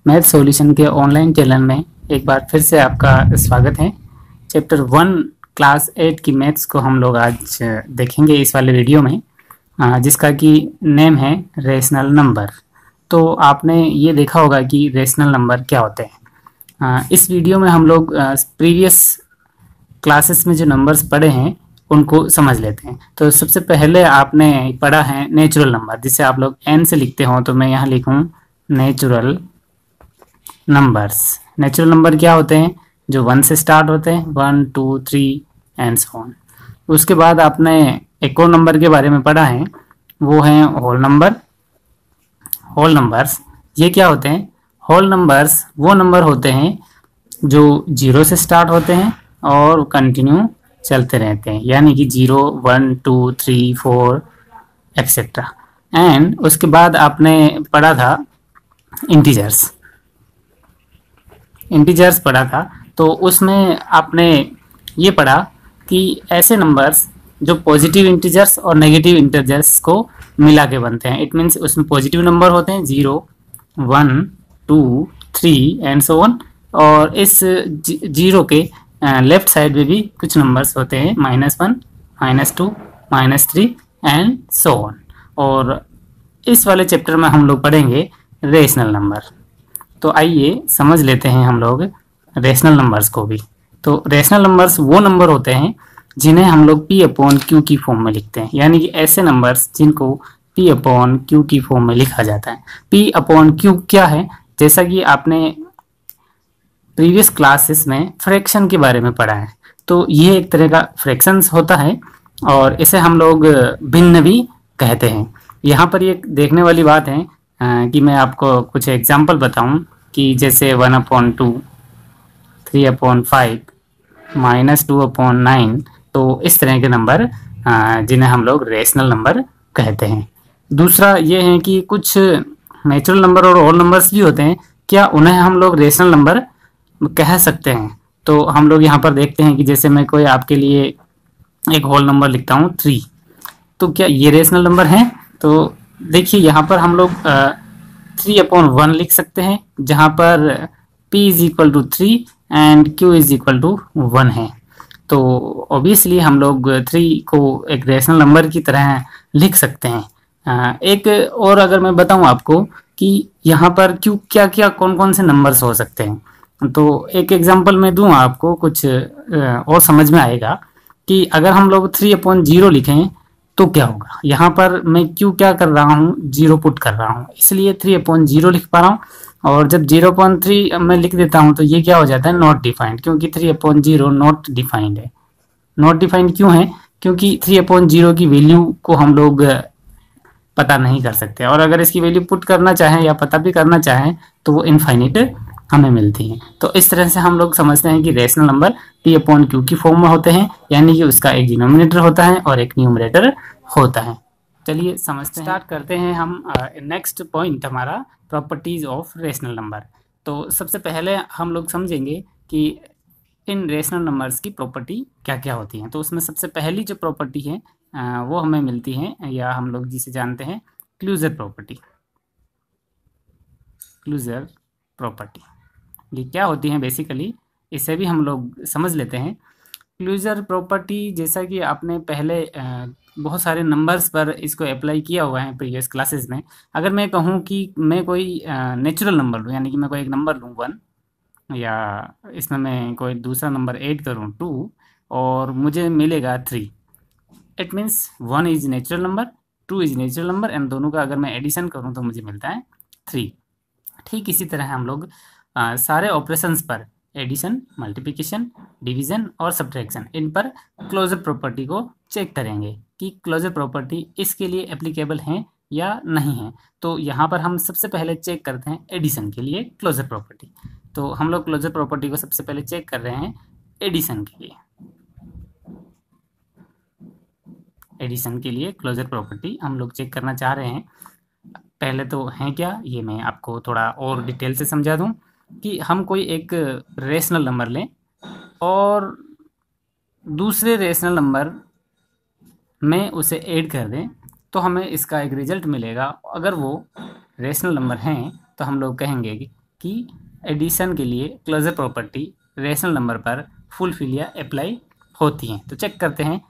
Math solution के online channel में एक बार फिर से आपका स्वागत है। चैप्टर 1 क्लास 8 की मैथ्स को हम लोग आज देखेंगे इस वाले वीडियो में, जिसका कि नेम है रेशनल नंबर। तो आपने ये देखा होगा कि रेशनल नंबर क्या होते हैं। इस वीडियो में हम लोग प्रीवियस क्लासेस में जो नंबर्स पढ़े हैं उनको समझ लेते हैं। तो सबसे पहले आपने पढ़ा है नेचुरल नंबर, जिसे आप लोग एन से लिखते हो, तो मैं यहाँ लिखूँ नेचुरल नंबर्स। नेचुरल नंबर क्या होते हैं? जो 1 से स्टार्ट होते हैं, 1 2 3 एंड सो ऑन। उसके बाद आपने एक और नंबर के बारे में पढ़ा है, वो है होल नंबर। होल नंबर्स ये क्या होते हैं? होल नंबर्स वो नंबर होते हैं जो 0 से स्टार्ट होते हैं और कंटिन्यू चलते रहते हैं, यानी कि 0 1 2 3 4 एक्सेट्रा। एंड उसके बाद आपने पढ़ा था इंटीजर्स। इंटीजर्स पढ़ा था, तो उसमें आपने ये पढ़ा कि ऐसे नंबर्स जो पॉजिटिव इंटीजर्स और नेगेटिव इंटीजर्स को मिला के बनते हैं। इट मीन्स उसमें पॉजिटिव नंबर होते हैं 0 1 2 3 एंड सो ऑन, और इस 0 के लेफ्ट साइड में भी कुछ नंबर्स होते हैं -1 -2 -3 एंड सो ऑन। और इस वाले चैप्टर में हम लोग पढ़ेंगे रेशनल नंबर। तो आइए समझ लेते हैं हम लोग रेशनल नंबर्स को भी। तो रेशनल नंबर्स वो नंबर होते हैं जिन्हें हम लोग P/Q की फॉर्म में लिखते हैं, यानी कि ऐसे नंबर्स जिनको P/Q की फॉर्म में लिखा जाता है। P/Q क्या है? जैसा कि आपने प्रीवियस क्लासेस में फ्रैक्शन के बारे में पढ़ा है, तो ये एक तरह का फ्रैक्शंस होता है और इसे हम लोग भिन्न भी कहते हैं। यहाँ पर ये देखने वाली बात है कि मैं आपको कुछ एग्जाम्पल बताऊं कि जैसे 1/2 3/5 -2/9, तो इस तरह के नंबर जिन्हें हम लोग रेशनल नंबर कहते हैं। दूसरा ये है कि कुछ नेचुरल नंबर और होल नंबर्स भी होते हैं, क्या उन्हें हम लोग रेशनल नंबर कह सकते हैं? तो हम लोग यहाँ पर देखते हैं कि जैसे मैं कोई आपके लिए एक होल नंबर लिखता हूँ 3, तो क्या ये रेशनल नंबर है? तो देखिए यहाँ पर हम लोग 3/1 लिख सकते हैं, जहाँ पर P = 3 एंड Q = 1 है। तो ऑब्वियसली हम लोग 3 को एक रेशनल नंबर की तरह लिख सकते हैं। एक और अगर मैं बताऊं आपको कि यहाँ पर Q क्या क्या कौन कौन से नंबर्स हो सकते हैं, तो एक एग्जांपल मैं दूं आपको, कुछ और समझ में आएगा कि अगर हम लोग 3/0 लिखें तो क्या होगा। यहाँ पर मैं Q क्या कर रहा हूँ, 0 पुट कर रहा हूँ, इसलिए 3/0 लिख पा रहा हूँ। और जब 0.3 मैं लिख देता हूँ तो ये क्या हो जाता है, नॉट डिफाइंड, क्योंकि 3/0 नॉट डिफाइंड है। नॉट डिफाइंड क्यों है? क्योंकि 3/0 की वैल्यू को हम लोग पता नहीं कर सकते, और अगर इसकी वैल्यू पुट करना चाहें या पता भी करना चाहें तो वो इनफाइनिट हमें मिलती है। तो इस तरह से हम लोग समझते हैं कि रेशनल नंबर P/Q की फॉर्म में होते हैं, यानी कि उसका एक डिनोमिनेटर होता है और एक न्यूमरेटर होता है। चलिए समझते हैं, स्टार्ट करते हैं हम नेक्स्ट पॉइंट हमारा, प्रॉपर्टीज ऑफ रेशनल नंबर। तो सबसे पहले हम लोग समझेंगे कि इन रेशनल नंबर्स की प्रॉपर्टी क्या क्या होती हैं। तो उसमें सबसे पहली जो प्रॉपर्टी है वो हमें मिलती है, या हम लोग जिसे जानते हैं क्लोजर प्रॉपर्टी। क्लोजर प्रॉपर्टी ये क्या होती है बेसिकली, इसे भी हम लोग समझ लेते हैं। क्लोजर प्रॉपर्टी, जैसा कि आपने पहले बहुत सारे नंबर्स पर इसको अप्लाई किया हुआ है प्रीवियस क्लासेस में। अगर मैं कहूँ कि मैं कोई नेचुरल नंबर लूँ, यानी कि मैं कोई एक नंबर लूँ 1, या इसमें मैं कोई दूसरा नंबर ऐड करूँ 2, और मुझे मिलेगा 3, it means 1 is natural number, 2 is natural number, and दोनों का अगर मैं एडिशन करूँ तो मुझे मिलता है 3। ठीक इसी तरह हम लोग सारे ऑपरेशंस पर, एडिशन, मल्टीप्लिकेशन, डिवीजन और सब्ट्रैक्शन, इन पर क्लोजर प्रॉपर्टी को चेक करेंगे कि क्लोजर प्रॉपर्टी इसके लिए एप्लीकेबल है या नहीं है। तो यहाँ पर हम सबसे पहले चेक करते हैं एडिशन के लिए क्लोजर प्रॉपर्टी। तो हम लोग क्लोजर प्रॉपर्टी को सबसे पहले चेक कर रहे हैं एडिशन के लिए। एडिशन के लिए क्लोजर प्रॉपर्टी हम लोग चेक करना चाह रहे हैं। पहले तो है क्या, ये मैं आपको थोड़ा और डिटेल से समझा दूं कि हम कोई एक रेशनल नंबर लें और दूसरे रेशनल नंबर में उसे ऐड कर दें, तो हमें इसका एक रिजल्ट मिलेगा। अगर वो रेशनल नंबर हैं तो हम लोग कहेंगे कि कि एडिशन के लिए क्लोजर प्रॉपर्टी रेशनल नंबर पर फुलफिल या अप्लाई होती हैं। तो चेक करते हैं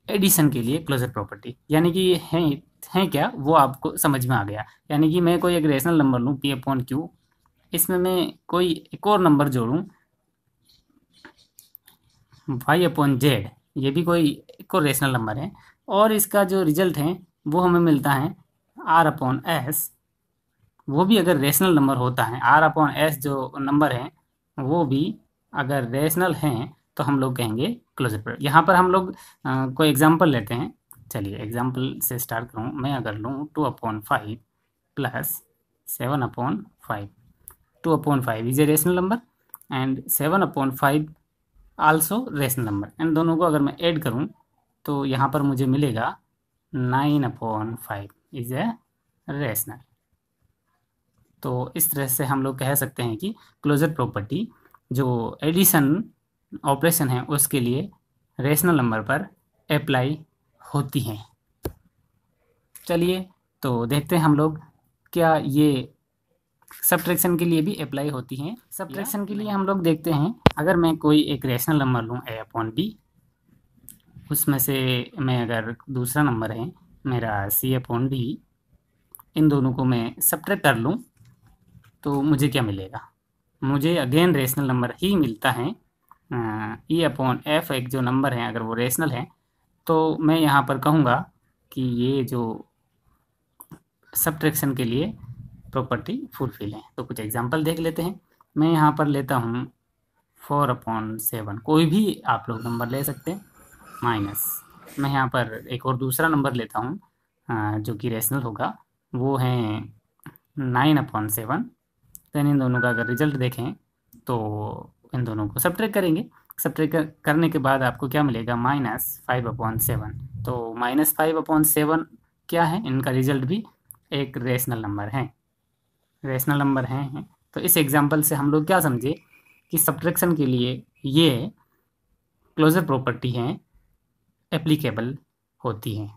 एडिशन के लिए क्लोजर प्रॉपर्टी, यानी कि है क्या वो आपको समझ में आ गया। यानी कि मैं कोई एक रेशनल नंबर लूँ P/Q, इसमें मैं कोई एक और नंबर जोड़ूँ Y/Z, ये भी कोई एक और रेशनल नंबर है, और इसका जो रिजल्ट है वो हमें मिलता है R/S। वो भी अगर रेशनल नंबर होता है, R/S जो नंबर है वो भी अगर रेशनल हैं तो हम लोग कहेंगे क्लोजर प्रॉपर्टी। यहाँ पर हम लोग कोई एग्जांपल लेते हैं। चलिए एग्जांपल से स्टार्ट करूँ। मैं अगर लूँ 2/5 plus 7/5, 2/5 is a rational number and 7/5 also rational number, and दोनों को अगर मैं ऐड करूं तो यहाँ पर मुझे मिलेगा 9/5 इज ए रेशनल। तो इस तरह से हम लोग कह सकते हैं कि क्लोजर प्रॉपर्टी जो एडिशन ऑपरेशन है उसके लिए रेशनल नंबर पर अप्लाई होती हैं। चलिए तो देखते हैं हम लोग क्या ये सब्ट्रैक्शन के लिए भी अप्लाई होती हैं। सब्ट्रैक्शन के लिए हम लोग देखते हैं, अगर मैं कोई एक रेशनल नंबर लूँ A/B, उसमें से मैं अगर दूसरा नंबर है मेरा C/D, इन दोनों को मैं सब्ट्रैक्ट कर लूँ तो मुझे क्या मिलेगा? मुझे अगेन रेशनल नंबर ही मिलता है। E/F एक जो नंबर है अगर वो रेशनल है तो मैं यहाँ पर कहूँगा कि ये जो सब्ट्रैक्शन के लिए प्रॉपर्टी फुलफिल है। तो कुछ एग्जांपल देख लेते हैं। मैं यहाँ पर लेता हूँ 4/7, कोई भी आप लोग नंबर ले सकते हैं, माइनस मैं यहाँ पर एक और दूसरा नंबर लेता हूँ जो कि रेशनल होगा, वो है 9/7। देन इन दोनों का अगर रिजल्ट देखें तो इन दोनों को सब्ट्रैक्ट करेंगे। सब्ट्रैक्ट करने के बाद आपको क्या मिलेगा? -5/7। तो -5/7 क्या है? इनका रिजल्ट भी एक रेशनल नंबर है, रेशनल नंबर हैं। तो इस एग्जांपल से हम लोग क्या समझे कि सब्ट्रैक्शन के लिए ये क्लोजर प्रॉपर्टी हैं एप्लीकेबल होती हैं।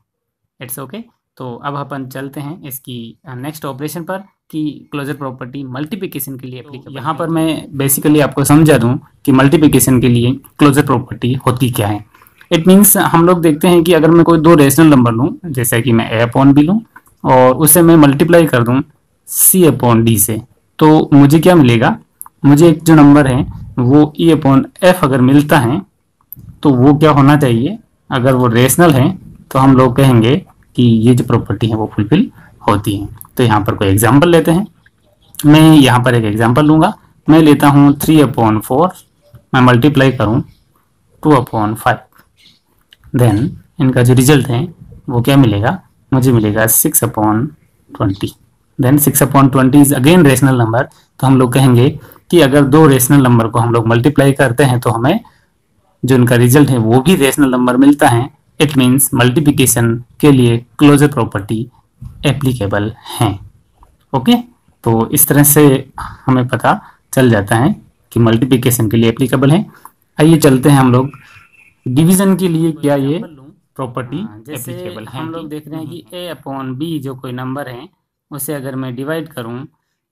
It's okay. तो अब अपन चलते हैं इसकी नेक्स्ट ऑपरेशन पर कि क्लोजर प्रॉपर्टी मल्टीप्लिकेशन के लिए एप्लीकेबल। यहाँ पर मैं बेसिकली आपको समझा दूँ कि मल्टीप्लिकेशन के लिए क्लोजर प्रॉपर्टी होती क्या है। इट मीन्स हम लोग देखते हैं कि अगर मैं कोई दो रेशनल नंबर लूँ, जैसा कि मैं A/B लूँ और उसे मैं मल्टीप्लाई कर दूँ C/D से, तो मुझे क्या मिलेगा? मुझे एक जो नंबर है वो E/F अगर मिलता है तो वो क्या होना चाहिए? अगर वो रेशनल है तो हम लोग कहेंगे कि ये जो प्रॉपर्टी है वो फुलफिल होती है। तो यहाँ पर कोई एग्जांपल लेते हैं। मैं यहाँ पर एक एग्जांपल लूँगा। मैं लेता हूँ 3/4, मैं मल्टीप्लाई करूँ 2/5, देन इनका जो रिजल्ट है वो क्या मिलेगा? मुझे मिलेगा 6/20। Then 6/20 is again rational number. तो हम लोग कहेंगे कि अगर दो रेशनल नंबर को हम लोग मल्टीप्लाई करते हैं तो हमें जो इनका रिजल्ट है वो भी रेशनल नंबर मिलता है। इट मीन्स मल्टीप्लिकेशन के लिए क्लोजर प्रॉपर्टी एप्लीकेबल हैं। ओके, तो इस तरह से हमें पता चल जाता है कि मल्टीप्लिकेशन के लिए एप्लीकेबल है। आइए चलते हैं हम लोग डिवीजन के लिए क्या ये प्रॉपर्टी एप्लीकेबल है। हम लोग देख रहे हैं कि A/B जो कोई नंबर है उसे अगर मैं डिवाइड करूं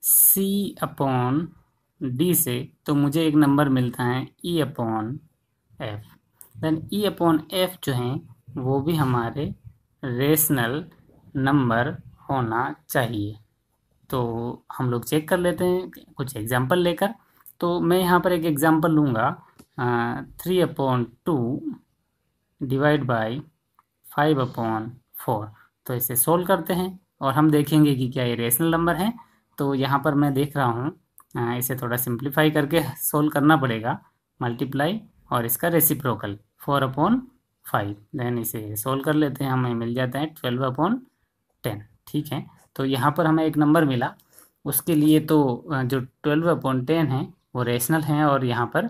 C/D से तो मुझे एक नंबर मिलता है E/F। देन E/F जो है वो भी हमारे रेशनल नंबर होना चाहिए। तो हम लोग चेक कर लेते हैं कुछ एग्जांपल लेकर। तो मैं यहाँ पर एक एग्जांपल लूँगा 3/2 डिवाइड बाई 5/4। तो इसे सोल्व करते हैं और हम देखेंगे कि क्या ये रेशनल नंबर है। तो यहाँ पर मैं देख रहा हूँ इसे थोड़ा सिंप्लीफाई करके सोल्व करना पड़ेगा, मल्टीप्लाई और इसका रेसिप्रोकल 4/5। देन इसे सोल्व कर लेते हैं, हमें मिल जाता है 12/10। ठीक है, तो यहाँ पर हमें एक नंबर मिला, उसके लिए तो जो 12/10 है वो रेशनल है और यहाँ पर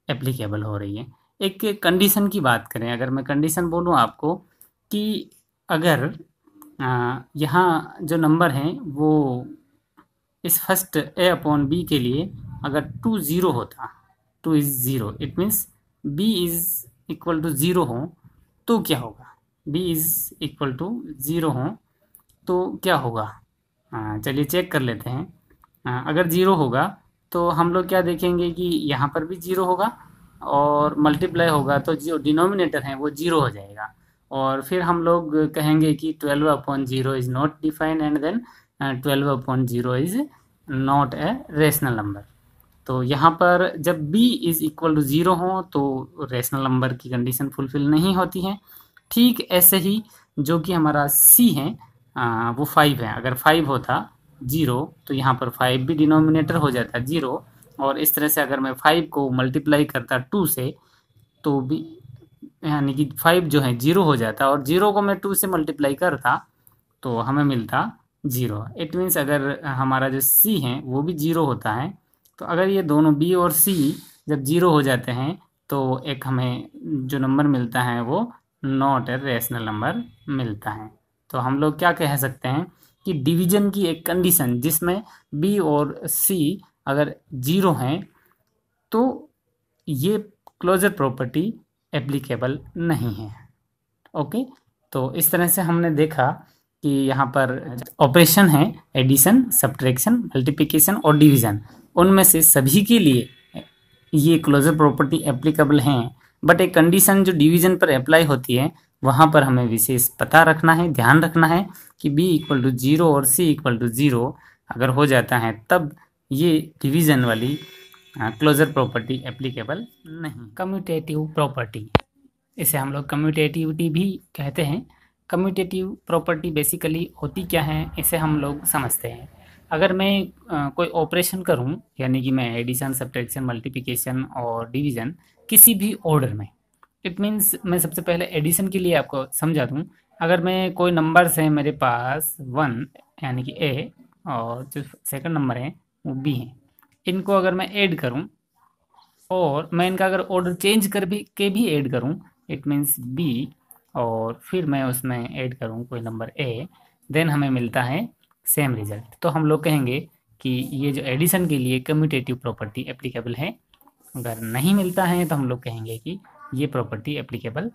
एप्लीकेबल हो रही है। एक कंडीशन की बात करें, अगर मैं कंडीशन बोलूँ आपको कि अगर यहाँ जो नंबर है वो इस फर्स्ट A/B के लिए अगर 2 0 होता, 2 is 0, it means B is equal to 0 हो तो क्या होगा? B इज इक्वल टू 0 हो तो क्या होगा? चलिए चेक कर लेते हैं। अगर 0 होगा तो हम लोग क्या देखेंगे कि यहाँ पर भी 0 होगा और मल्टीप्लाई होगा तो जो डिनोमिनेटर है वो 0 हो जाएगा। और फिर हम लोग कहेंगे कि 12/0 is not defined and then 12/0 is not a rational number. तो यहाँ पर जब b इज़ इक्वल टू 0 हो तो रेशनल नंबर की कंडीशन फुलफिल नहीं होती है। ठीक ऐसे ही जो कि हमारा c है वो 5 है। अगर 5 होता 0 तो यहाँ पर 5 भी डिनोमिनेटर हो जाता 0, और इस तरह से अगर मैं 5 को मल्टीप्लाई करता 2 से तो भी यानी कि 5 जो है 0 हो जाता, और 0 को मैं 2 से मल्टीप्लाई करता तो हमें मिलता 0। इट मीन्स अगर हमारा जो c है वो भी 0 होता है, तो अगर ये दोनों b और c जब 0 हो जाते हैं तो एक हमें जो नंबर मिलता है वो नॉट ए रेशनल नंबर मिलता है। तो हम लोग क्या कह सकते हैं कि डिवीजन की एक कंडीशन जिसमें b और c अगर 0 हैं तो ये क्लोजर प्रॉपर्टी एप्लीकेबल नहीं है। ओके, तो इस तरह से हमने देखा कि यहाँ पर ऑपरेशन है एडिशन, सब्ट्रैक्शन, मल्टीप्लिकेशन और डिवीज़न, उनमें से सभी के लिए ये क्लोजर प्रॉपर्टी एप्लीकेबल हैं। बट एक कंडीशन जो डिवीज़न पर अप्लाई होती है वहाँ पर हमें विशेष पता रखना है, ध्यान रखना है कि b इक्वल टू 0 और c इक्वल टू 0 अगर हो जाता है तब ये डिवीज़न वाली क्लोजर प्रॉपर्टी एप्लीकेबल नहीं। कम्यूटेटिव प्रॉपर्टी, इसे हम लोग कम्यूटेटिविटी भी कहते हैं। कम्यूटेटिव प्रॉपर्टी बेसिकली होती क्या है इसे हम लोग समझते हैं। अगर मैं कोई ऑपरेशन करूं, यानी कि मैं एडिशन, सब्ट्रैक्शन, मल्टीप्लिकेशन और डिवीज़न किसी भी ऑर्डर में, इट मीन्स मैं सबसे पहले एडिशन के लिए आपको समझा दूं। अगर मैं कोई नंबर्स हैं मेरे पास 1 यानी कि a और जो सेकंड नंबर है वो b है, इनको अगर मैं ऐड करूं और मैं इनका अगर ऑर्डर चेंज कर भी ऐड करूं, इट मीन्स b, और फिर मैं उसमें ऐड करूं कोई नंबर a, देन हमें मिलता है सेम रिजल्ट। तो हम लोग कहेंगे कि ये जो एडिशन के लिए कम्यूटेटिव प्रॉपर्टी एप्लीकेबल है। अगर नहीं मिलता है तो हम लोग कहेंगे कि ये प्रॉपर्टी एप्लीकेबल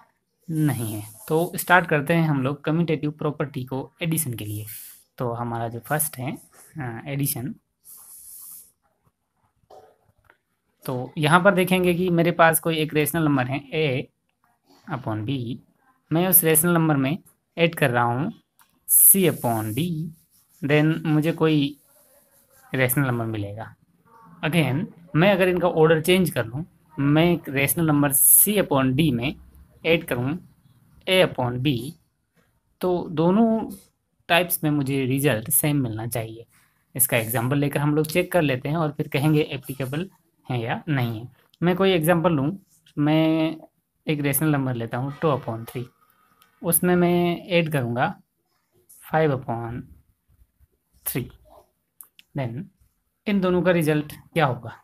नहीं है। तो स्टार्ट करते हैं हम लोग कम्यूटेटिव प्रॉपर्टी को एडिशन के लिए। तो हमारा जो फर्स्ट है एडिशन, तो यहाँ पर देखेंगे कि मेरे पास कोई एक रेशनल नंबर है a/b, मैं उस रेशनल नंबर में ऐड कर रहा हूँ c/d, देन मुझे कोई रेशनल नंबर मिलेगा। अगेन मैं अगर इनका ऑर्डर चेंज कर लूँ, मैं एक रेशनल नंबर c/d में ऐड करूँ a/b, तो दोनों टाइप्स में मुझे रिजल्ट सेम मिलना चाहिए। इसका एग्जांपल लेकर हम लोग चेक कर लेते हैं और फिर कहेंगे एप्लीकेबल है या नहीं है। मैं कोई एग्जांपल लूँ, मैं एक रेशनल नंबर लेता हूँ 2/3, उसमें मैं ऐड करूँगा 5/3, देन इन दोनों का रिजल्ट क्या होगा।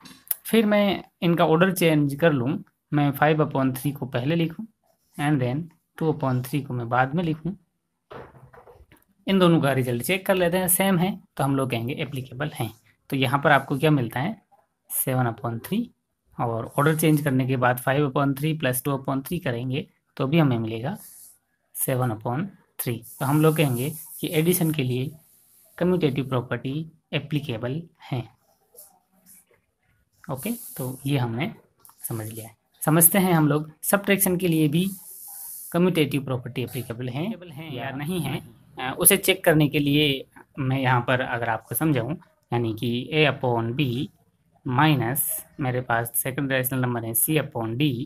फिर मैं इनका ऑर्डर चेंज कर लूँ, मैं 5/3 को पहले लिखूँ एंड देन 2/3 को मैं बाद में लिखूँ। इन दोनों का रिजल्ट चेक कर लेते हैं, सेम है तो हम लोग कहेंगे एप्लीकेबल हैं। तो यहाँ पर आपको क्या मिलता है 7/3, और ऑर्डर चेंज करने के बाद 5/3 प्लस 2/3 करेंगे तो भी हमें मिलेगा 7/3। तो हम लोग कहेंगे कि एडिशन के लिए कम्यूटेटिव प्रॉपर्टी एप्लीकेबल है। ओके, तो ये हमने समझ लिया है। समझते हैं हम लोग सब्ट्रैक्शन के लिए भी कम्यूटेटिव प्रॉपर्टी एप्लीकेबल है या नहीं है। उसे चेक करने के लिए मैं यहाँ पर अगर आपको समझाऊँ, यानी कि a/b माइनस मेरे पास सेकंड रेशनल नंबर है c/d,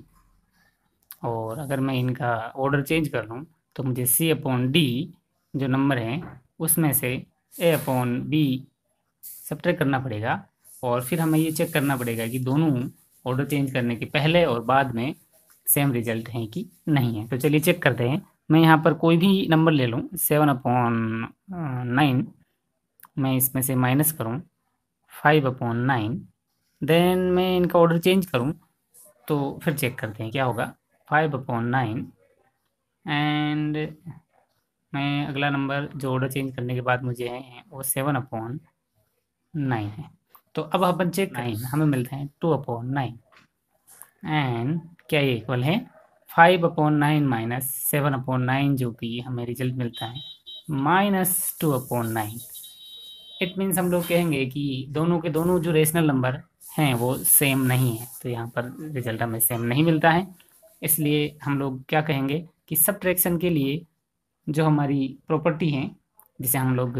और अगर मैं इनका ऑर्डर चेंज कर लूँ तो मुझे c/d जो नंबर है उसमें से a/b सब्ट्रैक्ट करना पड़ेगा, और फिर हमें ये चेक करना पड़ेगा कि दोनों ऑर्डर चेंज करने के पहले और बाद में सेम रिजल्ट है कि नहीं है। तो चलिए चेक करते हैं। मैं यहाँ पर कोई भी नंबर ले लूँ 7/9, मैं इसमें से माइनस करूँ 5/9, देन मैं इनका ऑर्डर चेंज करूँ तो फिर चेक करते हैं क्या होगा 5/9, एंड मैं अगला नंबर जो ऑर्डर चेंज करने के बाद मुझे है वो 7/9 है। तो अब अपन चेक करें, हमें मिलते हैं 2/9, एंड क्या ये इक्वल है 5/9 माइनस 7/9, जो कि हमें रिजल्ट मिलता है -2/9। इट मीन्स हम लोग कहेंगे कि दोनों के दोनों जो रेशनल नंबर हैं वो सेम नहीं है, तो यहाँ पर रिजल्ट हमें सेम नहीं मिलता है। इसलिए हम लोग क्या कहेंगे कि सब्ट्रैक्शन के लिए जो हमारी प्रॉपर्टी है, जिसे हम लोग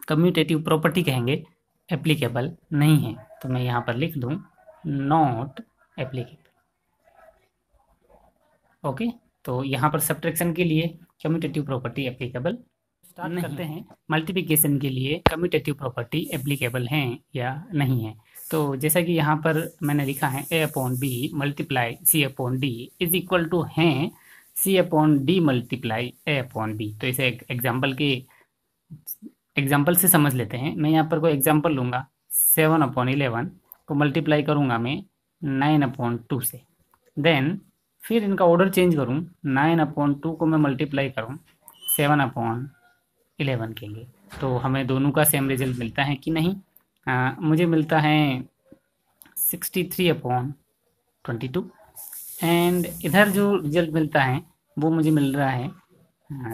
कम्यूटेटिव प्रॉपर्टी कहेंगे, एप्लीकेबल नहीं है। तो मैं यहाँ पर लिख दूँ नॉट एप्लीकेबल। ओके, तो यहाँ पर सब्ट्रैक्शन के लिए कम्यूटेटिव प्रॉपर्टी एप्लीकेबल। स्टार्ट करते हैं मल्टीप्लिकेशन के लिए कम्यूटेटिव प्रॉपर्टी एप्लीकेबल हैं या नहीं है। तो जैसा कि यहाँ पर मैंने लिखा है a upon b multiply c upon d is equal to हैं c upon d multiply a upon b. तो इसे एग्जाम्पल से समझ लेते हैं। मैं यहाँ पर कोई एग्जाम्पल लूँगा, 7/11 को मल्टीप्लाई करूँगा मैं 9/2 से, देन फिर इनका ऑर्डर चेंज करूँ, 9/2 को मैं मल्टीप्लाई करूँ 7/11 के लिए, तो हमें दोनों का सेम रिजल्ट मिलता है कि नहीं? मुझे मिलता है 63/22 एंड इधर जो रिजल्ट मिलता है वो मुझे मिल रहा है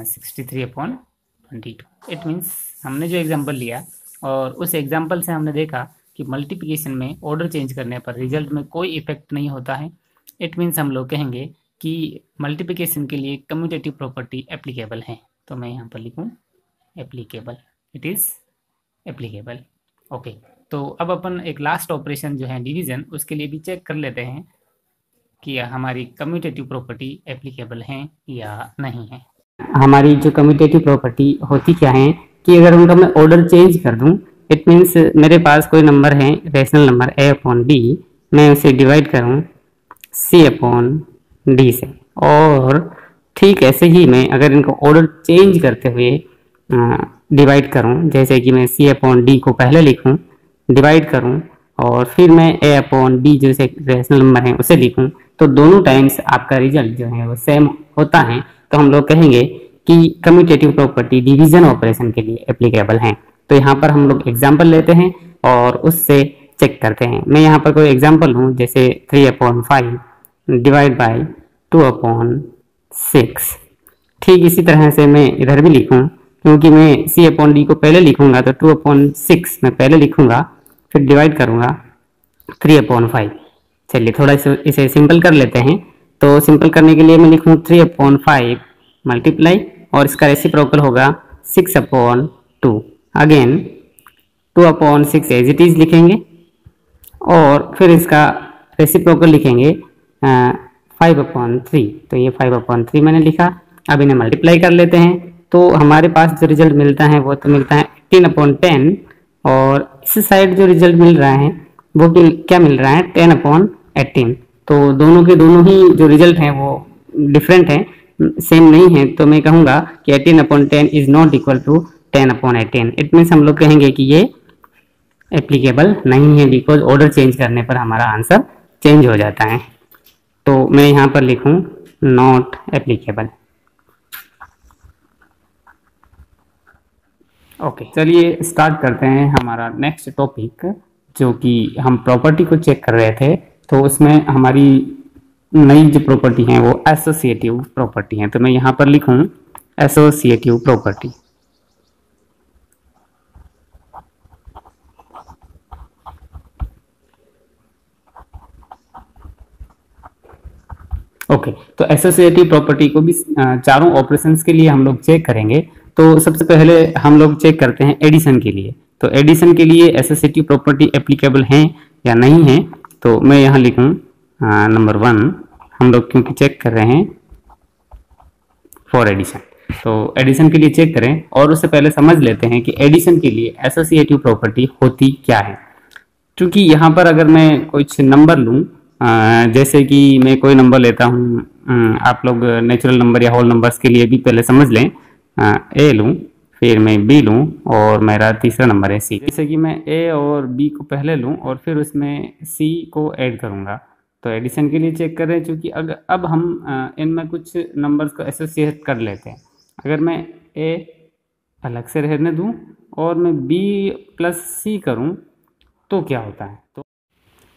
63/22। इट मीन्स हमने जो एग्जांपल लिया और उस एग्जांपल से हमने देखा कि मल्टीप्लिकेशन में ऑर्डर चेंज करने पर रिजल्ट में कोई इफेक्ट नहीं होता है। इट मीन्स हम लोग कहेंगे कि मल्टीप्लिकेशन के लिए कम्यूटेटिव प्रॉपर्टी एप्लीकेबल है। तो मैं यहाँ पर लिखूँ applicable, it is applicable. Okay, तो अब अपन एक लास्ट ऑपरेशन जो है डिवीज़न, उसके लिए भी चेक कर लेते हैं कि हमारी कम्यूटेटिव प्रॉपर्टी एप्लीकेबल है या नहीं है। हमारी जो कम्यूटेटिव प्रॉपर्टी होती क्या है कि अगर उनका मैं ऑर्डर चेंज कर दूं, इट मीन्स मेरे पास कोई नंबर है rational number a upon B, मैं उसे डिवाइड करूं c अपॉन डी से, और ठीक ऐसे ही मैं अगर इनको ऑर्डर चेंज करते हुए डिवाइड करूं, जैसे कि मैं c अपॉन डी को पहले लिखूं, डिवाइड करूं और फिर मैं a अपॉन बी जो रेशनल नंबर है उसे लिखूं, तो दोनों टाइम्स आपका रिजल्ट जो है वो सेम होता है। तो हम लोग कहेंगे कि कम्यूटेटिव प्रॉपर्टी डिवीजन ऑपरेशन के लिए एप्लीकेबल है। तो यहाँ पर हम लोग एग्जाम्पल लेते हैं और उससे चेक करते हैं। मैं यहाँ पर कोई एग्जाम्पल लूँ, जैसे 3/5 डिवाइड बाई 2/6। ठीक इसी तरह से मैं इधर भी लिखूँ, क्योंकि मैं c अपॉन डी को पहले लिखूंगा तो 2/6 मैं पहले लिखूंगा, फिर डिवाइड करूंगा 3/5। चलिए थोड़ा इसे सिंपल कर लेते हैं। तो सिंपल करने के लिए मैं लिखूँ 3/5 मल्टीप्लाई और इसका रेसिप्रोकल होगा 6/2। अगेन 2/6 एज इट इज लिखेंगे और फिर इसका रेसिप्रोकल लिखेंगे 5/3। तो ये 5/3 मैंने लिखा। अब इन्हें मल्टीप्लाई कर लेते हैं, तो हमारे पास जो रिजल्ट मिलता है वो तो मिलता है 18/10, और इस साइड जो रिजल्ट मिल रहा है वो क्या मिल रहा है 10/18। तो दोनों के दोनों ही जो रिजल्ट हैं वो डिफरेंट हैं, सेम नहीं है। तो मैं कहूँगा कि 18/10 is not equal to 10/18। It means हम लोग कहेंगे कि ये एप्लीकेबल नहीं है, बिकॉज ऑर्डर चेंज करने पर हमारा आंसर चेंज हो जाता है। तो मैं यहाँ पर लिखूँ नॉट एप्लीकेबल। ओके, चलिए स्टार्ट करते हैं हमारा नेक्स्ट टॉपिक, जो कि हम प्रॉपर्टी को चेक कर रहे थे। तो उसमें हमारी नई जो प्रॉपर्टी है वो एसोसिएटिव प्रॉपर्टी है। तो मैं यहाँ पर लिखूँ एसोसिएटिव प्रॉपर्टी। ओके, तो एसोसिएटिव प्रॉपर्टी को भी चारों ऑपरेशंस के लिए हम लोग चेक करेंगे। तो सबसे पहले हम लोग चेक करते हैं एडिशन के लिए। तो एडिशन के लिए एसोसिएटिव प्रॉपर्टी एप्लीकेबल है या नहीं है। तो मैं यहाँ लिखूँ नंबर 1, हम लोग क्योंकि चेक कर रहे हैं फॉर एडिशन, तो एडिशन के लिए चेक करें और उससे पहले समझ लेते हैं कि एडिशन के लिए एसोसिएटिव प्रॉपर्टी होती क्या है। क्योंकि यहाँ पर अगर मैं कुछ नंबर लूँ, जैसे कि मैं कोई नंबर लेता हूँ, आप लोग नेचुरल नंबर या होल नंबर्स के लिए भी पहले समझ लें, ए लूँ, फिर मैं बी लूँ और मेरा तीसरा नंबर है सी। जैसे कि मैं ए और बी को पहले लूँ और फिर उसमें सी को ऐड करूँगा। तो एडिशन के लिए चेक करें, क्योंकि अगर अब हम इनमें कुछ नंबर्स को एसोसिएट कर लेते हैं। अगर मैं ए अलग से रहने दूँ और मैं बी प्लस सी करूँ तो क्या होता है। तो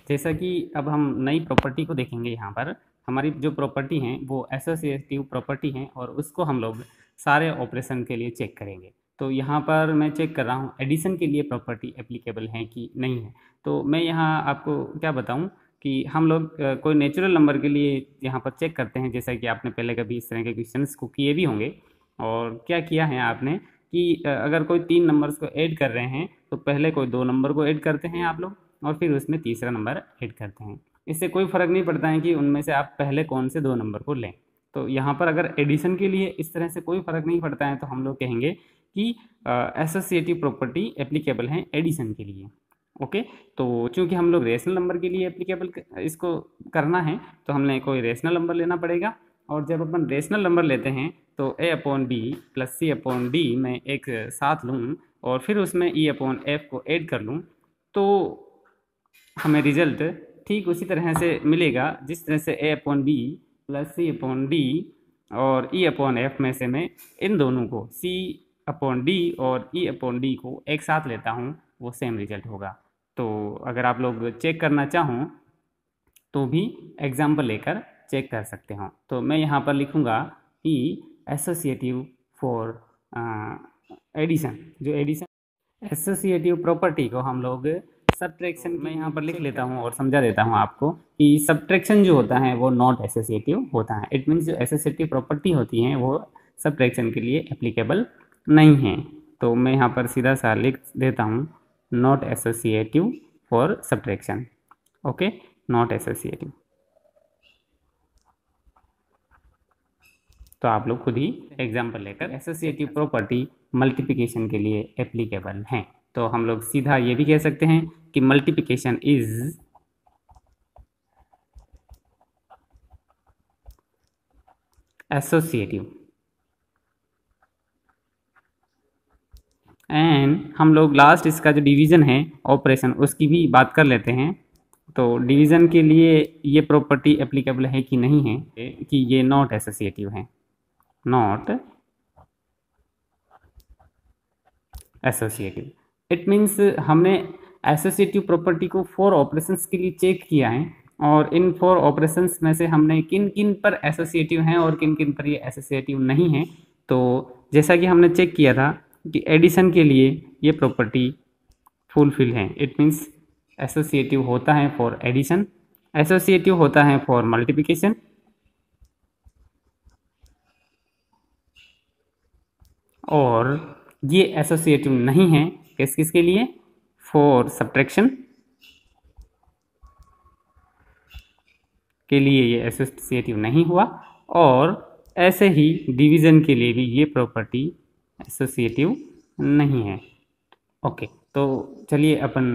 जैसा कि अब हम नई प्रॉपर्टी को देखेंगे, यहाँ पर हमारी जो प्रॉपर्टी हैं वो एसोसिएटिव प्रॉपर्टी हैं और उसको हम लोग सारे ऑपरेशन के लिए चेक करेंगे। तो यहाँ पर मैं चेक कर रहा हूँ एडिशन के लिए प्रॉपर्टी एप्लीकेबल है कि नहीं है। तो मैं यहाँ आपको क्या बताऊँ कि हम लोग कोई नेचुरल नंबर के लिए यहाँ पर चेक करते हैं, जैसा कि आपने पहले कभी इस तरह के क्वेश्चंस को किए भी होंगे। और क्या किया है आपने कि अगर कोई 3 नंबर्स को ऐड कर रहे हैं तो पहले कोई 2 नंबर को ऐड करते हैं आप लोग, और फिर उसमें तीसरा नंबर ऐड करते हैं। इससे कोई फ़र्क नहीं पड़ता है कि उनमें से आप पहले कौन से 2 नंबर को लें। तो यहाँ पर अगर एडिशन के लिए इस तरह से कोई फ़र्क नहीं पड़ता है तो हम लोग कहेंगे कि एसोसिएटिव प्रॉपर्टी एप्लीकेबल है एडिशन के लिए। ओके, तो चूंकि हम लोग रेशनल नंबर के लिए एप्लीकेबल इसको करना है तो हमने कोई रेशनल नंबर लेना पड़ेगा। और जब अपन रेशनल नंबर लेते हैं तो a/b प्लस c/d मैं एक साथ लूँ और फिर उसमें e/f को ऐड कर लूँ, तो हमें रिजल्ट ठीक उसी तरह से मिलेगा जिस तरह से a/b प्लस c/d और e/f में से मैं इन दोनों को c/d और e/d को एक साथ लेता हूँ, वो सेम रिजल्ट होगा। तो अगर आप लोग चेक करना चाहों तो भी एग्जाम्पल लेकर चेक कर सकते हो। तो मैं यहाँ पर लिखूँगा कि एसोसिएटिव फॉर एडिशन, जो एडिशन एसोसिएटिव प्रॉपर्टी को हम लोग सब्ट्रैक्शन में यहाँ पर लिख लेता हूँ और समझा देता हूँ आपको कि सब्ट्रैक्शन जो होता है वो नॉट एसोसिएटिव होता है। इट मीन्स जो एसोसिएटिव प्रॉपर्टी होती हैं वो सब्ट्रैक्शन के लिए एप्लीकेबल नहीं है। तो मैं यहाँ पर सीधा सा लिख देता हूँ not associative for subtraction. Okay, not associative. तो आप लोग खुद ही एग्जाम्पल लेकर एसोसिएटिव प्रॉपर्टी मल्टीप्लिकेशन के लिए एप्लीकेबल हैं। तो हम लोग सीधा ये भी कह सकते हैं कि मल्टीप्लिकेशन इज एसोसिएटिव। एंड हम लोग लास्ट इसका जो डिवीज़न है ऑपरेशन उसकी भी बात कर लेते हैं। तो डिवीज़न के लिए ये प्रॉपर्टी एप्लीकेबल है कि नहीं है कि ये नॉट एसोसिएटिव है, नॉट एसोसिएटिव। इट मीन्स हमने एसोसिएटिव प्रॉपर्टी को 4 ऑपरेशंस के लिए चेक किया है और इन 4 ऑपरेशंस में से हमने किन किन पर एसोसिएटिव हैं और किन किन पर ये एसोसिएटिव नहीं है। तो जैसा कि हमने चेक किया था कि एडिशन के लिए ये प्रॉपर्टी फुलफिल है। इट मीन्स एसोसिएटिव होता है फॉर एडिशन, एसोसिएटिव होता है फॉर मल्टीप्लिकेशन, और ये एसोसिएटिव नहीं है किसके लिए, फॉर सब्ट्रैक्शन के लिए ये एसोसिएटिव नहीं हुआ, और ऐसे ही डिवीज़न के लिए भी ये प्रॉपर्टी एसोसिएटिव नहीं है। ओके, तो चलिए अपन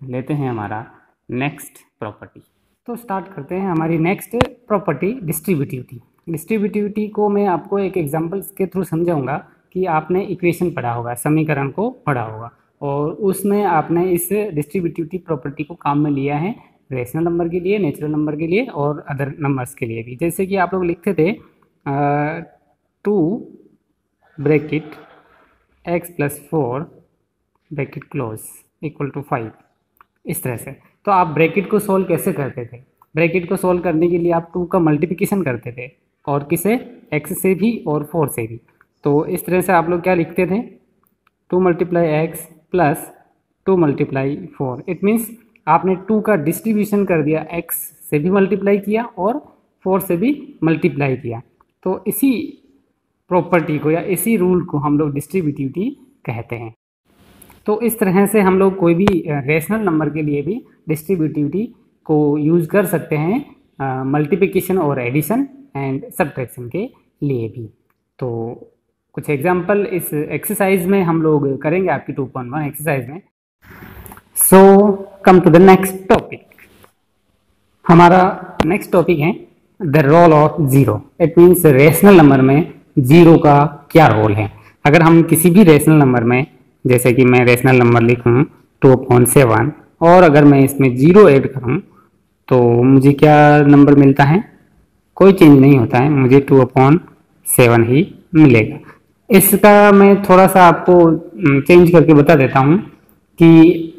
लेते हैं हमारा नेक्स्ट प्रॉपर्टी। तो स्टार्ट करते हैं हमारी नेक्स्ट प्रॉपर्टी डिस्ट्रीब्यूटिविटी। डिस्ट्रीब्यूटिविटी को मैं आपको एक एग्जांपल के थ्रू समझाऊंगा कि आपने इक्वेशन पढ़ा होगा, समीकरण को पढ़ा होगा, और उसमें आपने इस डिस्ट्रीब्यूटिविटी प्रॉपर्टी को काम में लिया है रेशनल नंबर के लिए, नेचुरल नंबर के लिए और अदर नंबर्स के लिए भी। जैसे कि आप लोग लिखते थे 2 bracket x + 4 bracket close equal to 5, इस तरह से। तो आप ब्रैकेट को सोल्व कैसे करते थे? ब्रैकेट को सोल्व करने के लिए आप 2 का मल्टीप्लिकेशन करते थे, और किसे, x से भी और 4 से भी। तो इस तरह से आप लोग क्या लिखते थे, 2 × x + 2 × 4। इट मीन्स आपने 2 का डिस्ट्रीब्यूशन कर दिया, x से भी मल्टीप्लाई किया और 4 से भी मल्टीप्लाई किया। तो इसी प्रॉपर्टी को या इसी रूल को हम लोग डिस्ट्रीब्यूटिविटी कहते हैं। तो इस तरह से हम लोग कोई भी रेशनल नंबर के लिए भी डिस्ट्रीब्यूटिविटी को यूज़ कर सकते हैं मल्टीप्लिकेशन और एडिशन एंड सब्ट्रैक्शन के लिए भी। तो कुछ एग्जांपल इस एक्सरसाइज में हम लोग करेंगे आपकी 2.1 एक्सरसाइज में। So come to the next topic. हमारा नेक्स्ट टॉपिक है the role of zero. It means rational number में जीरो का क्या रोल है। अगर हम किसी भी रेशनल नंबर में, जैसे कि मैं रेशनल नंबर लिखूँ 2/7, और अगर मैं इसमें जीरो ऐड करूँ तो मुझे क्या नंबर मिलता है, कोई चेंज नहीं होता है, मुझे 2/7 ही मिलेगा। इसका मैं थोड़ा सा आपको चेंज करके बता देता हूँ कि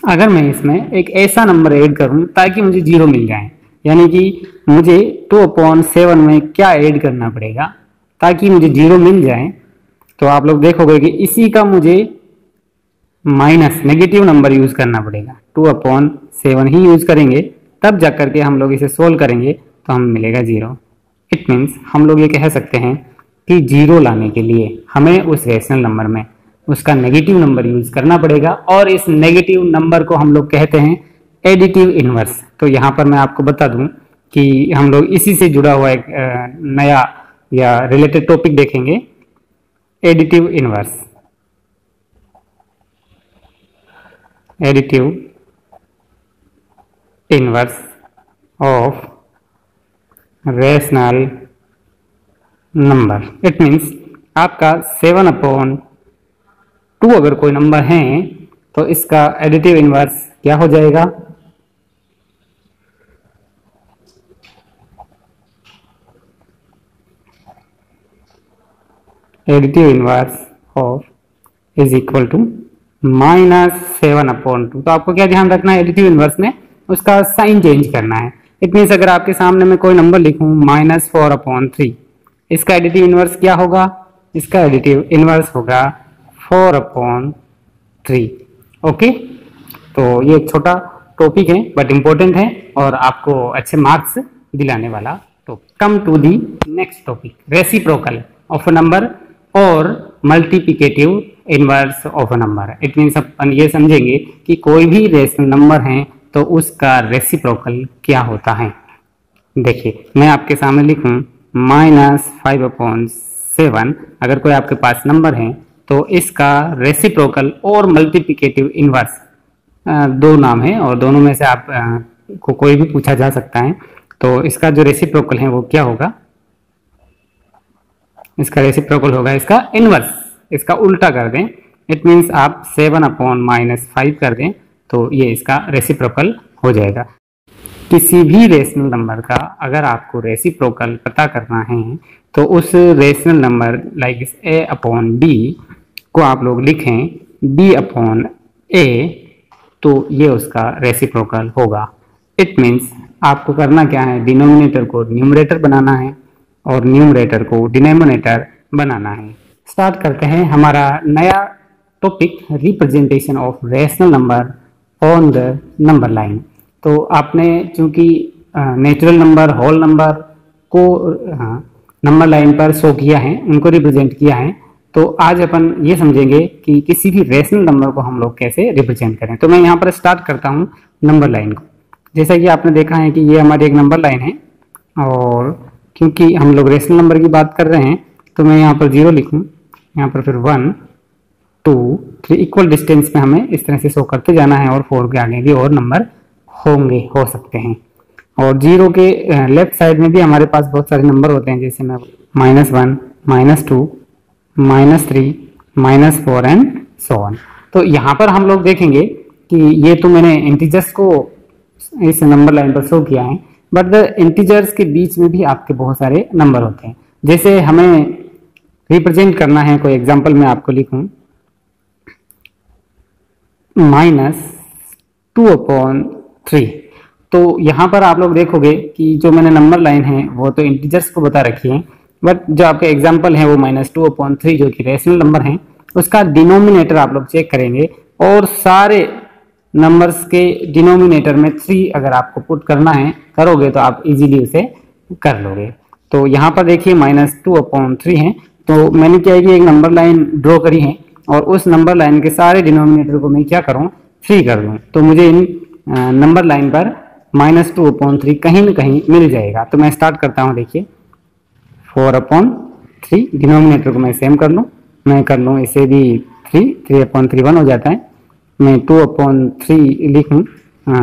अगर मैं इसमें एक ऐसा नंबर ऐड करूँ ताकि मुझे जीरो मिल जाए, यानी कि मुझे 2/7 में क्या ऐड करना पड़ेगा ताकि मुझे जीरो मिल जाए। तो आप लोग देखोगे कि इसी का मुझे माइनस नेगेटिव नंबर यूज करना पड़ेगा, 2/7 ही यूज करेंगे, तब जा करके हम लोग इसे सोल्व करेंगे तो हमें मिलेगा 0। इट मीन्स हम लोग ये कह सकते हैं कि 0 लाने के लिए हमें उस रेशनल नंबर में उसका नेगेटिव नंबर यूज करना पड़ेगा, और इस नेगेटिव नंबर को हम लोग कहते हैं एडिटिव इनवर्स। तो यहाँ पर मैं आपको बता दूं कि हम लोग इसी से जुड़ा हुआ एक नया या रिलेटेड टॉपिक देखेंगे, additive inverse. Additive inverse of rational number. It means आपका 7/2 अगर कोई नंबर है तो इसका एडिटिव इनवर्स क्या हो जाएगा, additive inverse of is equal to -7/2। तो आपको क्या ध्यान रखना है, एडिटिव इनवर्स में उसका साइन चेंज करना है। इट मीन्स अगर आपके सामने मैं कोई नंबर लिखूं -4/3, इसका एडिटिव इनवर्स क्या होगा, इसका एडिटिव इनवर्स होगा 4/3। ओके, तो ये एक छोटा टॉपिक है बट इंपॉर्टेंट है और आपको अच्छे मार्क्स दिलाने वाला topic. Come to the next topic, reciprocal of a number और multiplicative inverse of a number. It means अपन ये समझेंगे कि कोई भी रेशनल नंबर है तो उसका रेसिप्रोकल क्या होता है। देखिए मैं आपके सामने लिखूं -5/7, अगर कोई आपके पास नंबर है तो इसका रेसिप्रोकल और मल्टीप्लिकेटिव इनवर्स दो नाम है और दोनों में से आप को कोई भी पूछा जा सकता है। तो इसका जो रेसिप्रोकल है वो क्या होगा, इसका रेसिप्रोकल होगा इसका इनवर्स, इसका उल्टा कर दें। इट मीन्स आप 7/-5 कर दें तो ये इसका रेसिप्रोकल हो जाएगा। किसी भी रेशनल नंबर का अगर आपको रेसिप्रोकल पता करना है तो उस रेशनल नंबर लाइक a/b को आप लोग लिखें b/a, तो ये उसका रेसिप्रोकल होगा। इट मीन्स आपको करना क्या है, डिनोमिनेटर को न्यूमरेटर बनाना है और न्यूमरेटर को डिनोमिनेटर बनाना है। स्टार्ट करते हैं हमारा नया topic, representation of rational number on the number line. तो आपने चूंकि नेचुरल नंबर, होल नंबर को नंबर लाइन पर शो किया है, उनको रिप्रेजेंट किया है, तो आज अपन ये समझेंगे कि किसी भी रेशनल नंबर को हम लोग कैसे रिप्रेजेंट करें। तो मैं यहाँ पर स्टार्ट करता हूँ नंबर लाइन को। जैसा कि आपने देखा है कि ये हमारी एक नंबर लाइन है और क्योंकि हम लोग रेशनल नंबर की बात कर रहे हैं तो मैं यहाँ पर 0 लिखूँ, यहाँ पर फिर 1 2 3 इक्वल डिस्टेंस में हमें इस तरह से शो करते जाना है और 4 के आगे भी और नंबर हो सकते हैं। और 0 के लेफ्ट साइड में भी हमारे पास बहुत सारे नंबर होते हैं, जैसे मैं -1 -2 -3 -4 एंड सो ऑन। तो यहाँ पर हम लोग देखेंगे कि ये तो मैंने इंटीजर्स को इस नंबर लाइन पर शो किया है, बट द इंटीजर्स के बीच में भी आपके बहुत सारे नंबर होते हैं। जैसे हमें रिप्रेजेंट करना है, कोई एग्जांपल मैं आपको लिखूं -2/3, तो यहाँ पर आप लोग देखोगे कि जो मैंने नंबर लाइन है वो तो इंटीजर्स को बता रखी है, बट जो आपके एग्जांपल है वो -2/3 जो कि रेशनल नंबर है, उसका डिनोमिनेटर आप लोग चेक करेंगे और सारे नंबर्स के डिनोमिनेटर में 3 अगर आपको पुट करना है करोगे तो आप इजीली उसे कर लोगे। तो यहाँ पर देखिए -2/3 है, तो मैंने क्या है कि एक नंबर लाइन ड्रॉ करी है और उस नंबर लाइन के सारे डिनोमिनेटर को मैं क्या करूँ, 3 कर दूँ, तो मुझे इन नंबर लाइन पर -2/3 कहीं न कहीं मिल जाएगा। तो मैं स्टार्ट करता हूँ, देखिए 4/3 डिनोमिनेटर को मैं सेम कर लूँ, मैं कर लूँ इसे भी 3/3 1 हो जाता है, मैं 2/3 लिखूँ,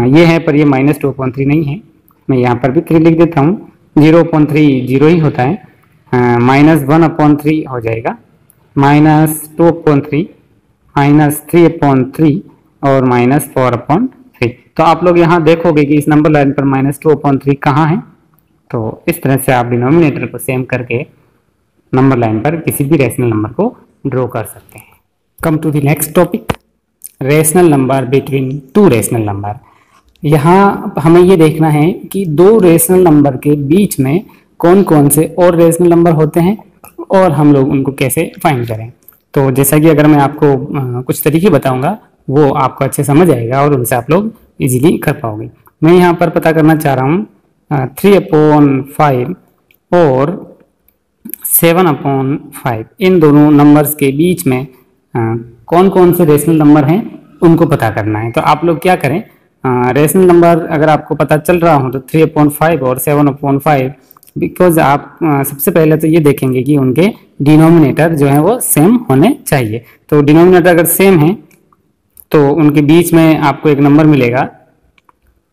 ये है पर ये -2/3 नहीं है, मैं यहाँ पर भी 3 लिख देता हूँ। 0/3 0 ही होता है, -1/3 हो जाएगा, -2/3 -3/3 और -4/3। तो आप लोग यहाँ देखोगे कि इस नंबर लाइन पर -2/3 कहाँ है, तो इस तरह से आप डिनोमिनेटर को सेम करके नंबर लाइन पर किसी भी रेशनल नंबर को ड्रॉ कर सकते हैं। Come to the next topic, rational number between 2 rational number. यहाँ हमें ये देखना है कि 2 रेशनल नंबर के बीच में कौन कौन से और रेशनल नंबर होते हैं और हम लोग उनको कैसे फाइंड करें। तो जैसा कि अगर मैं आपको कुछ तरीके बताऊंगा वो आपको अच्छे समझ आएगा और उनसे आप लोग इजीली कर पाओगे। मैं यहाँ पर पता करना चाह रहा हूँ 3/5 और 7/5, इन दोनों नंबर्स के बीच में कौन कौन से रेशनल नंबर हैं उनको पता करना है। तो आप लोग क्या करें, रेशनल नंबर अगर आपको पता चल रहा हो तो 3/5 और 7/5, बिकॉज आप सबसे पहले तो ये देखेंगे कि उनके डिनोमिनेटर जो है वो सेम होने चाहिए। तो डिनोमिनेटर अगर सेम है तो उनके बीच में आपको एक नंबर मिलेगा।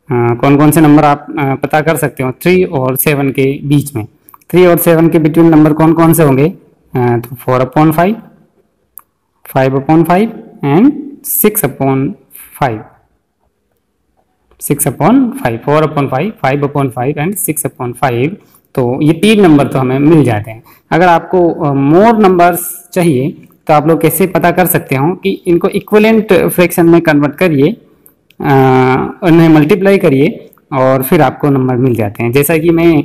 कौन कौन से नंबर आप पता कर सकते हो 3 और 7 के बीच में। 3 और 7 के बिटवीन नंबर कौन कौन से होंगे, तो 4/5, 5/5 एंड 6/5। 6/5, 4/5, 5/5 एंड 6/5। तो ये 3 नंबर तो हमें मिल जाते हैं। अगर आपको मोर नंबर्स चाहिए तो आप लोग कैसे पता कर सकते हो कि इनको इक्विवेलेंट फ्रैक्शन में कन्वर्ट करिए, उन्हें मल्टीप्लाई करिए और फिर आपको नंबर मिल जाते हैं। जैसा कि मैं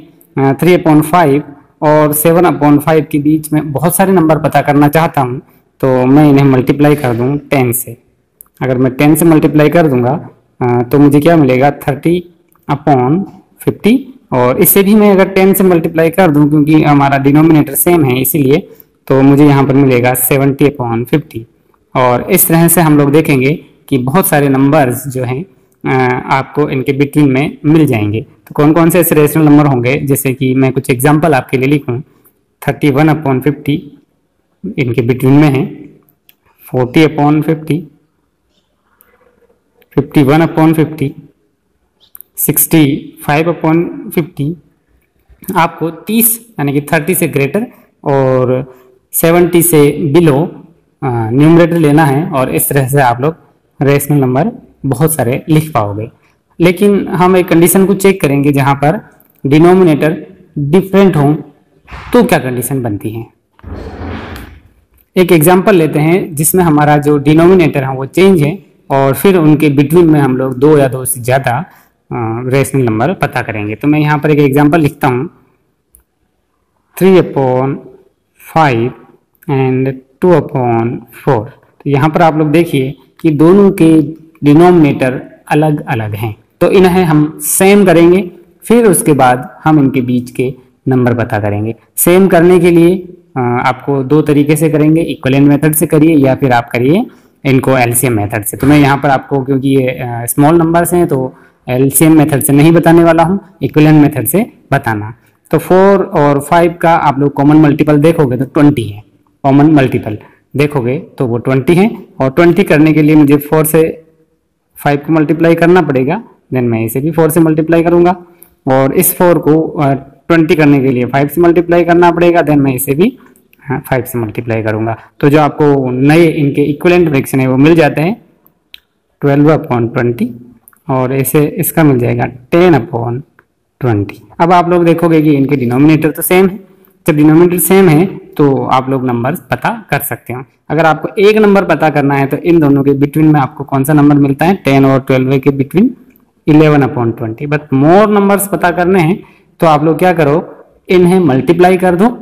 3/5 और 7/5 के बीच में बहुत सारे नंबर पता करना चाहता हूँ, तो मैं इन्हें मल्टीप्लाई कर दूँ 10 से। अगर मैं 10 से मल्टीप्लाई कर दूंगा तो मुझे क्या मिलेगा 30/50। और इससे भी मैं अगर 10 से मल्टीप्लाई कर दूं, क्योंकि हमारा डिनोमिनेटर सेम है इसीलिए, तो मुझे यहाँ पर मिलेगा 70/50। और इस तरह से हम लोग देखेंगे कि बहुत सारे नंबर्स जो हैं आपको इनके बिटवीन में मिल जाएंगे। तो कौन कौन से ऐसे रेशनल नंबर होंगे, जैसे कि मैं कुछ एग्जांपल आपके लिए लिखूं, 31/50 इनके बिटवीन में है, 40/50, 51/50, 65/50। आपको 30 यानी कि 30 से ग्रेटर और 70 से बिलो न्यूमरेटर लेना है और इस तरह से आप लोग रेशनल नंबर बहुत सारे लिख पाओगे। लेकिन हम एक कंडीशन को चेक करेंगे जहां पर डिनोमिनेटर डिफरेंट हो, तो क्या कंडीशन बनती है। एक एग्जांपल लेते हैं जिसमें हमारा जो डिनोमिनेटर है वो चेंज है और फिर उनके बिटवीन में हम लोग 2 या 2 से ज़्यादा रेशनल नंबर पता करेंगे। तो मैं यहाँ पर एक एग्जांपल लिखता हूँ 3/5 एंड 2/4। तो यहाँ पर आप लोग देखिए कि दोनों के डिनोमिनेटर अलग अलग हैं, तो इन्हें हम सेम करेंगे, फिर उसके बाद हम इनके बीच के नंबर पता करेंगे। सेम करने के लिए आपको 2 तरीके से करेंगे, इक्विवेलेंट मेथड से करिए या फिर आप करिए इनको एलसीएम मेथड से। तो मैं यहाँ पर आपको, क्योंकि ये स्मॉल नंबर्स हैं, तो एलसीएम मेथड से नहीं बताने वाला हूँ, इक्विवेलेंट मेथड से बताना। तो 4 और 5 का आप लोग कॉमन मल्टीपल देखोगे तो 20 है। कॉमन मल्टीपल देखोगे तो वो 20 है, और 20 करने के लिए मुझे 4 से 5 को मल्टीप्लाई करना पड़ेगा, देन मैं इसे भी 4 से मल्टीप्लाई करूंगा, और इस 4 को 20 करने के लिए 5 से मल्टीप्लाई करना पड़ेगा, देन मैं इसे भी 5 से मल्टीप्लाई करूंगा। तो जो आपको नए इनके इक्विवेलेंट फ्रैक्शन है वो मिल जाते हैं 12/20, और ऐसे इसका मिल जाएगा 10/20। अब आप लोग देखोगे कि इनके डिनोमिनेटर तो सेम है। जब डिनोमिनेटर सेम है तो आप लोग नंबर्स पता कर सकते हो। अगर आपको एक नंबर पता करना है तो इन दोनों के बिटवीन में आपको कौन सा नंबर मिलता है, 10 और 12 के बिटवीन 11/20। बट मोर नंबर्स पता करने हैं तो आप लोग क्या करो, इन्हें मल्टीप्लाई कर दो।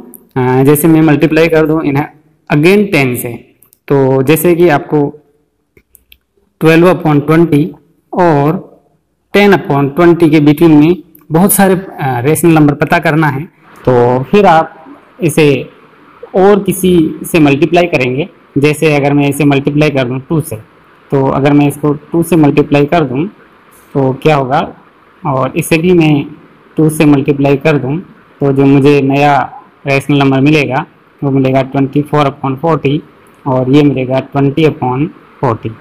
जैसे मैं मल्टीप्लाई कर दूं इन्हें अगेन 10 से, तो जैसे कि आपको 12/20 और 10/20 के बिटवीन में बहुत सारे रेशनल नंबर पता करना है, तो फिर आप इसे और किसी से मल्टीप्लाई करेंगे। जैसे अगर मैं इसे मल्टीप्लाई कर दूं 2 से, तो अगर मैं इसको 2 से मल्टीप्लाई कर दूं तो क्या होगा, और इसे भी मैं 2 से मल्टीप्लाई कर दूं तो जो मुझे नया रेशनल नंबर मिलेगा वो मिलेगा 24/40, और ये मिलेगा 20/40।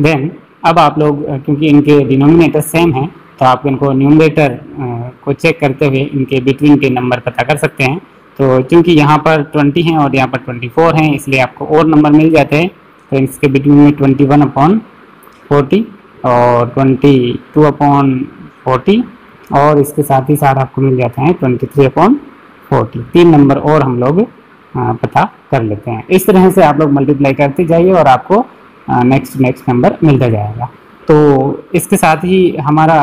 देन अब आप लोग, क्योंकि इनके डिनोमिनेटर सेम है, तो आप इनको न्यूमरेटर को चेक करते हुए इनके बिटवीन के नंबर पता कर सकते हैं। तो क्योंकि यहाँ पर 20 हैं और यहाँ पर 24 हैं, इसलिए आपको और नंबर मिल जाते हैं। तो इसके बिटवीन में 21/40 और 22/40, और इसके साथ ही साथ आपको मिल जाते हैं 23/40। 3 नंबर और हम लोग पता कर लेते हैं। इस तरह से आप लोग मल्टीप्लाई करते जाइए और आपको नेक्स्ट नंबर मिलता जाएगा। तो इसके साथ ही हमारा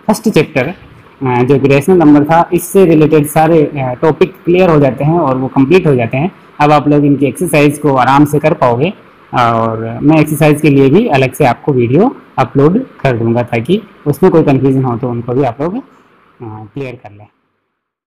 फर्स्ट चैप्टर जो रेशनल नंबर था इससे रिलेटेड सारे टॉपिक क्लियर हो जाते हैं और वो कंप्लीट हो जाते हैं। अब आप लोग इनकी एक्सरसाइज को आराम से कर पाओगे और मैं एक्सरसाइज के लिए भी अलग से आपको वीडियो अपलोड कर दूंगा ताकि उसमें कोई कन्फ्यूजन हो तो उनको भी आप लोग क्लियर कर लें।